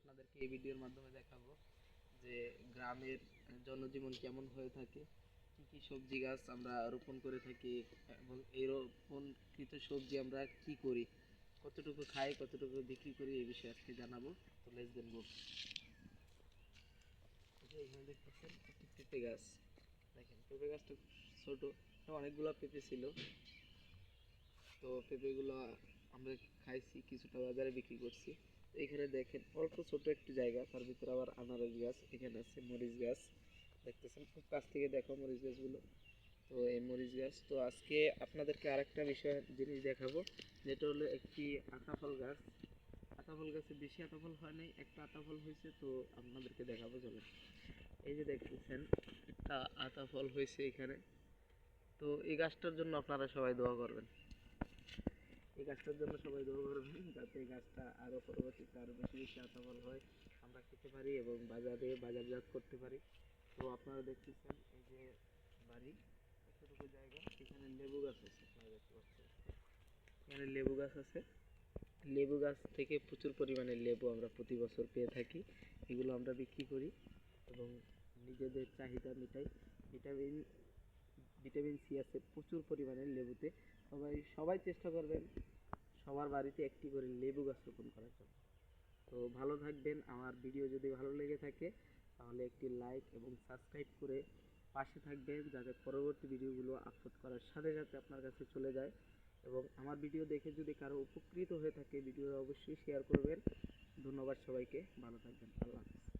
আপনাদেরকে এই ভিডিওর মাধ্যমে দেখাবো যে গ্রামের জনজীবন কেমন হয়ে থাকে, কি কি সবজি গাছ আমরা রোপণ করে থাকি এবং এই রোপণকৃত সবজি আমরা কি করি, কতটুকু খাই, কতটুকু বিক্রি করি, এই বিষয়ে আজকে জানাবো। তো লেটস দেন গো। এখানে দেখতেছেন একটি পেঁপে গাছ। দেখেন পেঁপে গাছটা ছোট, অনেকগুলো পেঁপে ছিল। তো পেঁপেগুলো আমরা খাইছি, কিছুটা বাজারে বিক্রি করছি। এখানে দেখেন অল্প ছোট একটু জায়গা, তার ভিতরে আবার আনারস গাছ, এখানে আছে মরিচ গাছ। দেখতেছেন খুব কাছ থেকে দেখো মরিচ গাছগুলো। তো এই মরিচ গাছ, তো আজকে আপনাদেরকে আরেকটা জিনিস দেখাবো, যেটা হলো একটি আতাফল গাছ। আতাফল গাছে বেশি আতাফল হয় নাই, একটা আতাফল হয়েছে, তো আপনাদেরকে দেখাবো চলেন। এই যে দেখতেছেন একটা আতাফল হয়েছে এখানে। তো এই গাছটার জন্য আপনারা সবাই দোয়া করবেন, এই গাছটার জন্য সবাই দোয়া করবেন, যাতে এই গাছটা আরও পরবর্তীতে আরও বেশি বেশি আতাফল হয়, আমরা খেতে পারি এবং বাজারে বাজারজাত করতে পারি। তো আপনারা দেখতেছেন এই যে বাড়ি, এতটুকু জায়গা, এখানে লেবু গাছ আছে, আপনারা দেখতে পাচ্ছেন এখানে লেবু গাছ আছে। লেবু গাছ থেকে প্রচুর পরিমাণে লেবু আমরা প্রতি বছর পেয়ে থাকি, এগুলো আমরা বিক্রি করি এবং নিজেদের চাহিদা মেটাই। ভিটামিন ভিটামিন সি আছে প্রচুর পরিমাণে লেবুতে। সবাই সবাই চেষ্টা করবেন সবার বাড়িতে একটি করে লেবু গাছ রোপণ করার জন্য। তো ভালো থাকবেন, আমার ভিডিও যদি ভালো লেগে থাকে তাহলে একটি লাইক এবং সাবস্ক্রাইব করে পাশে থাকবেন, যাতে পরবর্তী ভিডিওগুলো আপলোড করার সাথে সাথে আপনার কাছে চলে যায়। এবং আমার ভিডিও দেখে যদি কারো উপকৃত হয়ে থাকে ভিডিওটা অবশ্যই শেয়ার করবেন। ধন্যবাদ সবাইকে, ভালো থাকবেন, আল্লাহ হাফেজ।